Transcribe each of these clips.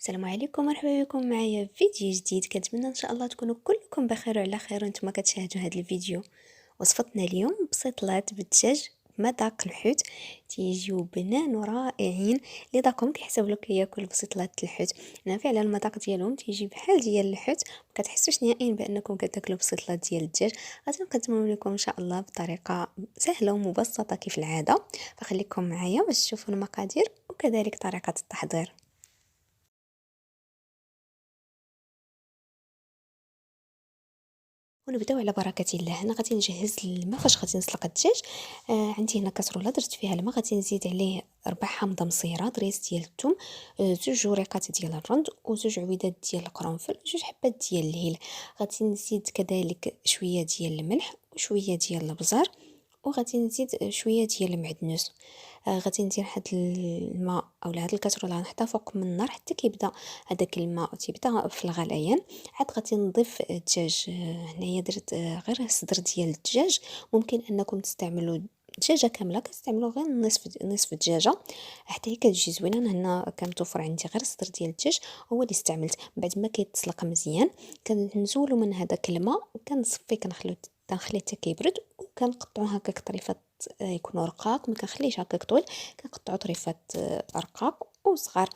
السلام عليكم، مرحبا بكم معايا في فيديو جديد. كنتمنى ان شاء الله تكونوا كلكم بخير وعلى خير وانتم كتشاهدوا هذا الفيديو. وصفتنا اليوم بسيطلات بالدجاج بمذاق الحوت، تيجيو بنان ورائعين. اللي داكم كيحسب لك ياكل بسيطلات الحوت، انا فعلا المذاق ديالهم تيجي بحال ديال الحوت، ما كتحسوش نهائيا بانكم كتاكلوا بسيطلات ديال الدجاج. غادي نقدمهم لكم ان شاء الله بطريقه سهله ومبسطه كيف العاده، فخليكم معايا باش تشوفوا المقادير وكذلك طريقه التحضير. ونبداو على بركه الله. هنا غادي نجهز الماء فاش غادي نسلق الدجاج. عندي هنا كاسرونه درت فيها الماء، غادي نزيد عليه 4 حامضه مصيره، دريس ديال الثوم، 2 جوريقات ديال الرند، و2 عويدات ديال القرنفل، 2 حبات ديال الهيل. غادي نزيد كذلك شويه ديال الملح وشويه ديال الابزار، وغادي نزيد شويه ديال المعدنوس. غادي ندير هاد الماء اولا هاد الكاسرونه غنحطها فوق من النار حتى كيبدا هذاك الماء تيبدا في الغليان. عاد غادي نضيف الدجاج. هنايا درت غير صدر ديال الدجاج. ممكن انكم تستعملوا دجاجه كامله، كنستعملوا غير نصف الدجاجه حتى هي كتجي زوينه. أنا هنا كان عندي غير صدر ديال الدجاج هو اللي استعملت. بعد ما كيتسلق مزيان كنزولو من هذاك الماء، كنصفي كنخليه حتى كيبرد، وكنقطعو هكاك طريفات يكونوا رقاق. ما كنخليش هكاك طويل، كنقطعو طريفات رقاق وصغار.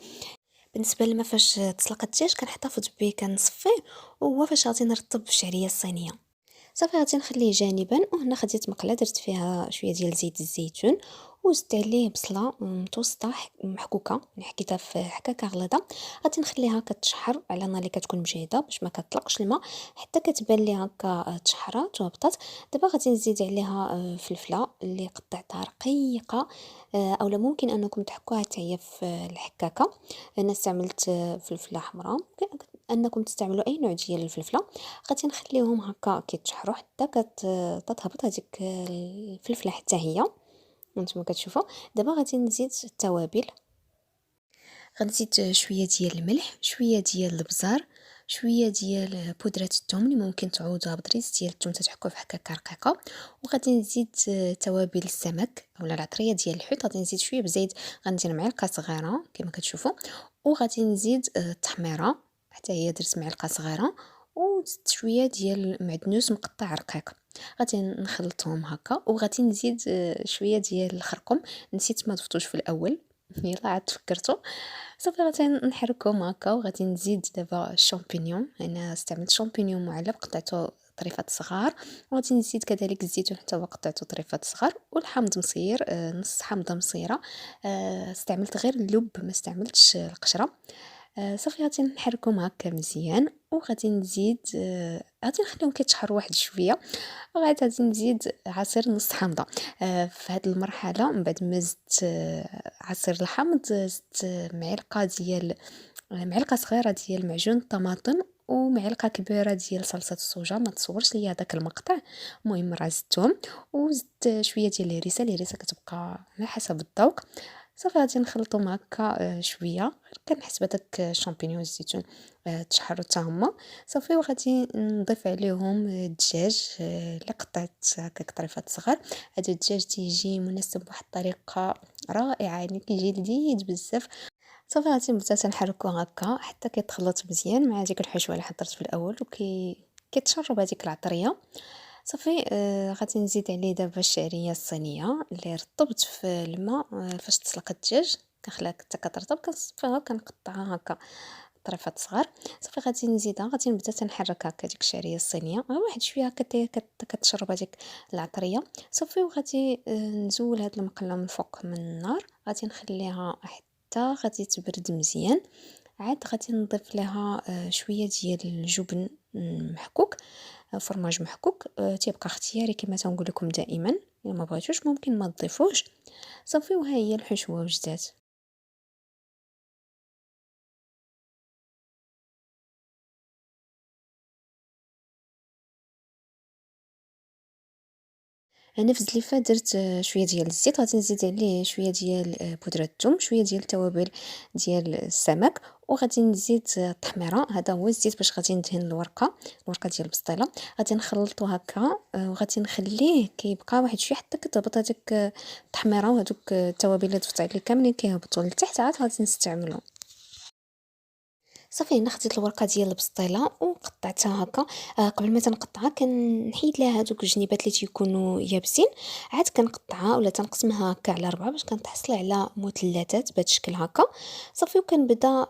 بالنسبه لما فاش تسلق الدجاج كنحتفظ به كنصفيه، وهو فاش غادي نرطب الشعريه الصينيه. صافي غادي نخليه جانبا. وهنا خديت مقله درت فيها شويه ديال زيت الزيتون، وزدت عليه بصله متوسطه محكوكه، يعني حكيتها في حكاكه غليظه. غادي نخليها كتشحر على نار اللي كتكون مجهده باش ما كتطلقش الماء حتى كتبان لي هكا تشحرات وهبطات. دابا غادي نزيد عليها فلفله اللي قطعتها رقيقه، اولا ممكن انكم تحكوها حتى هي في الحكاكه. انا استعملت فلفله حمراء، ممكن انكم تستعملوا اي نوع ديال الفلفله. غادي نخليهم هكا كيتشحروا حتى تتهبط هذيك الفلفله حتى هي، وانتم كتشوفوا. دابا غادي نزيد التوابل. غنزيد شويه ديال الملح، شويه ديال الابزار، شويه ديال بودره الثوم اللي ممكن تعوضوها بدريس ديال الثوم تتحكوا في حكاكه رقيقه. وغادي نزيد توابل السمك اولا العطريه ديال الحوت. غادي نزيد شويه بزيت، غندير معلقه صغيره كما كتشوفوا. وغادي نزيد التحميره حتى هي درت معلقه صغيره، وزدت شويه ديال المعدنوس مقطع رقيق. غادي نخلطهم هكا، وغادي نزيد شويه ديال الخرقوم، نسيت ما ضفتوش في الاول. يلا عاد تفكرتو. صافي غادي نحركهم هكا، وغادي نزيد دابا الشامبينيون. انا استعملت شامبينيون معلب قطعته طريفات صغار، وغادي نزيد كذلك الزيتون حتى هو قطعته طريفات صغار، والحامض مصير نص حامضه مصيره. استعملت غير اللب ما استعملتش القشره. صافي غادي نحركهم هكا مزيان، وغادي نزيد غادي نخليهم كيتشحروا واحد شويه. وغادي نزيد عصير نص حامضه. في هذه المرحله من بعد ما زدت عصير الحامض، زدت معلقه صغيره ديال معجون الطماطم، ومعلقه كبيره ديال صلصه الصوجا. ما تصورش ليا هذاك المقطع، المهم راه زدتهم. وزدت شويه ديال الهريسه كتبقى على حسب الذوق. صافي غادي نخلطهم هكا شويه، كنحسب هذاك الشامبينيون والزيتون تشحروا حتى هما. صافي وغادي نضيف عليهم الدجاج اللي قطعت هكاك طريفات صغار. هذا الدجاج تيجي منسب بواحد الطريقه رائعه، يعني كيجي لذيذ بزاف. صافي غادي نبدا تنحركو هكا حتى كيتخلط مزيان مع ديك الحشوه اللي حضرت في الاول، كيتشرب هذيك العطريه. صافي غادي نزيد عليه دابا الشعريه الصينيه اللي رطبت في الماء فاش تسلق الدجاج. كنخليها حتى كترطب، كنصفيها وكنقطعها هكا طريفات صغار. صافي غادي نزيدها، غادي نبدا تنحرك هكا ديك الشعريه الصينيه واحد شويه هكا حتى هي كتشرب هذيك العطريه. صافي وغادي نزول هاد المقله من فوق من النار، غادي نخليها حتى غادي تبرد مزيان. عاد غادي نضيف لها شويه ديال الجبن محكوك، فرماج محكوك. تيبقى اختياري كما تنقول لكم دائما، الا ما بغيتوش ممكن ما تضيفوش. صافي وها هي الحشوه وجدات. انا في الزليفه درت شويه ديال الزيت، غادي نزيد عليه شويه ديال بودره الثوم، شويه ديال التوابل ديال السمك، وغادي نزيد التحميره. هذا هو الزيت باش غادي ندهن الورقه ديال البسطيله. غادي نخلطو هكا وغادي نخليه كيبقى واحد شويه حتى كتهبط هذيك التحميره وهذوك التوابل اللي ضفت عليه كاملين كيهبطوا لتحت، عاد غادي نستعملو. صافي هنا خديت الورقه ديال البسطيله وقطعتها هكا. قبل ما تنقطعها كنحيد لها هذوك الجنيبات اللي تيكونوا يابسين، عاد كنقطعها ولا تنقسمها هكا على 4 باش كنتحصل على مثلثات بهذا الشكل هكا. صافي وكنبدا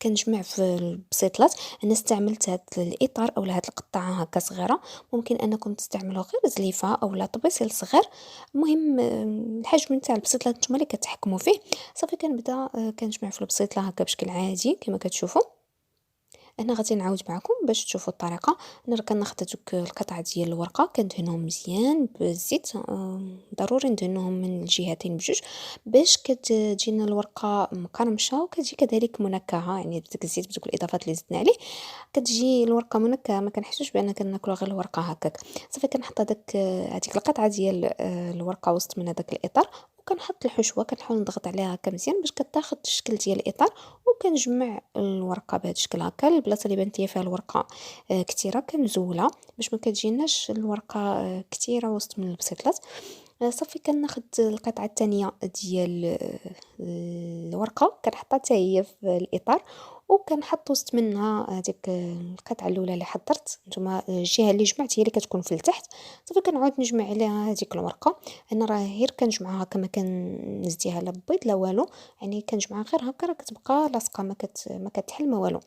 كنجمع في البسيطلات. انا استعملت هاد الاطار اولا هاد القطعه هكا صغيره، ممكن انكم تستعملوا غير زليفه اولا طبيسيل صغير. المهم الحجم نتاع البسيطلات نتوما اللي كتحكموا فيه. صافي كنبدا كنجمع في البسيطله هكا بشكل عادي كما كتشوفوا. هنا غادي نعاود معكم باش تشوفوا الطريقه. انا راه كناخذ هذوك القطع ديال الورقه كندهنهم مزيان بالزيت، ضروري ندهنوهم من الجهتين بجوج باش كتجينا الورقه مقرمشه وكتجي كذلك منكهه، يعني بداك الزيت بدوك الاضافات اللي زدنا عليه كتجي الورقه منكهه، ما كنحسوش بان كناكلوا غير الورقه هكاك. صافي كنحط هذيك القطعه ديال الورقه وسط من هذاك الاطار، وكنحط الحشوه كنحاول نضغط عليها هكا مزيان باش كتاخذ الشكل ديال الاطار. وكنجمع الورقه بهذا الشكل هكا. البلاصه اللي بانت ليا فيها الورقه كثيره كنزولها باش ما كتجيناش الورقه كثيره وسط من البسيطلات. صافي كناخذ القطعه الثانيه ديال الورقه كنحطها حتى هي في الاطار، وكنحط وسط منها هذيك القطعه الاولى اللي حضرت. نتوما الجهه اللي جمعت هي اللي كتكون في التحت. صافي كنعاود نجمع عليها هذيك الورقه. انا راه غير كنجمعها هكا، ما كنزديها لا بيض لا والو، يعني كنجمعها غير هكا راه كتبقى لاصقه ما كتحل ما والو.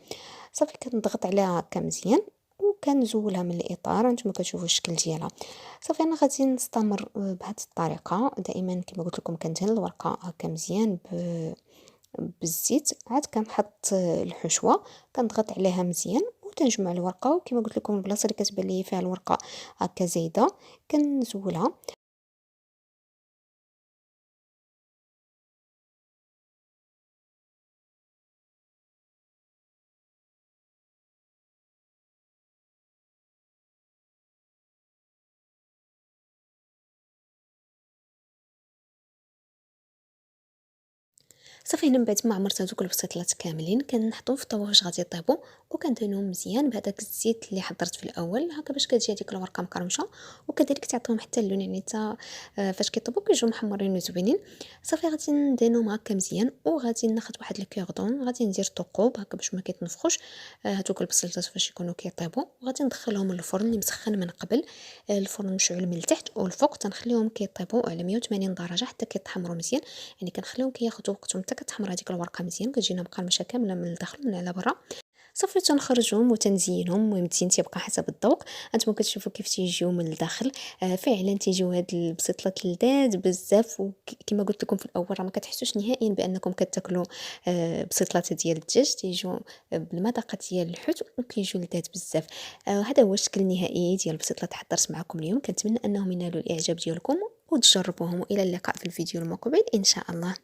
صافي كنضغط عليها هكا مزيان وكنزولها من الاطار. نتوما كتشوفوا الشكل ديالها. صافي انا غادي نستمر بهذه الطريقه دائما كما قلت لكم. كندهن الورقه هكا مزيان بالزيت، عاد كنحط الحشوه كنضغط عليها مزيان وتنجمع الورقه. وكما قلت لكم البلاصه اللي كتبان لي فيها الورقه هكا زايده كنزولها. صافي هنا من بعد ما عمرت هذوك البسيطلات كاملين كنحطهم في الطاووس باش غادي يطيبوا، وكندهنهم مزيان بهذاك الزيت اللي حضرت في الاول هكا باش كتجي هذيك الورقه مقرمشه، وكذلك تعطيهم حتى اللون، يعني حتى فاش كيطيبوا كيجيو محمرين وزوينين. صافي غادي ندهنهم هكا مزيان وغادي ناخذ واحد الكيردون غادي ندير ثقوب هكا باش ما كيتنفخوش هذوك البسيطلات فاش يكونوا كيطيبوا. وغادي ندخلهم للفرن اللي مسخن من قبل، الفرن مشعول من التحت والفوق، تنخليهم كيطيبوا على 180 درجه حتى كيتحمروا مزيان. يعني كنخليهم كياخذوا وقتهم حتى كتحمر هذيك الورقه مزيان كتجينا مقرمشه كامله من الداخل ومن على برا. صافي تنخرجهم وتنزينهم. المهم التزيين تيبقى حسب الذوق. هانتوما كتشوفوا كيف تيجيو من الداخل. فعلا تيجيو هاد البسيطلات لذاذ بزاف، وكما قلت لكم في الاول راه ما كتحسوش نهائيا بانكم كتاكلوا بسيطلات ديال الدجاج. تيجيو بالمذاق ديال الحوت وكيجيو لذاذ بزاف. هذا هو الشكل النهائي ديال البسيطلات حضرت معكم اليوم. كنتمنى انهم ينالوا الاعجاب ديالكم وتجربوهم، والى اللقاء في الفيديو المقبل ان شاء الله.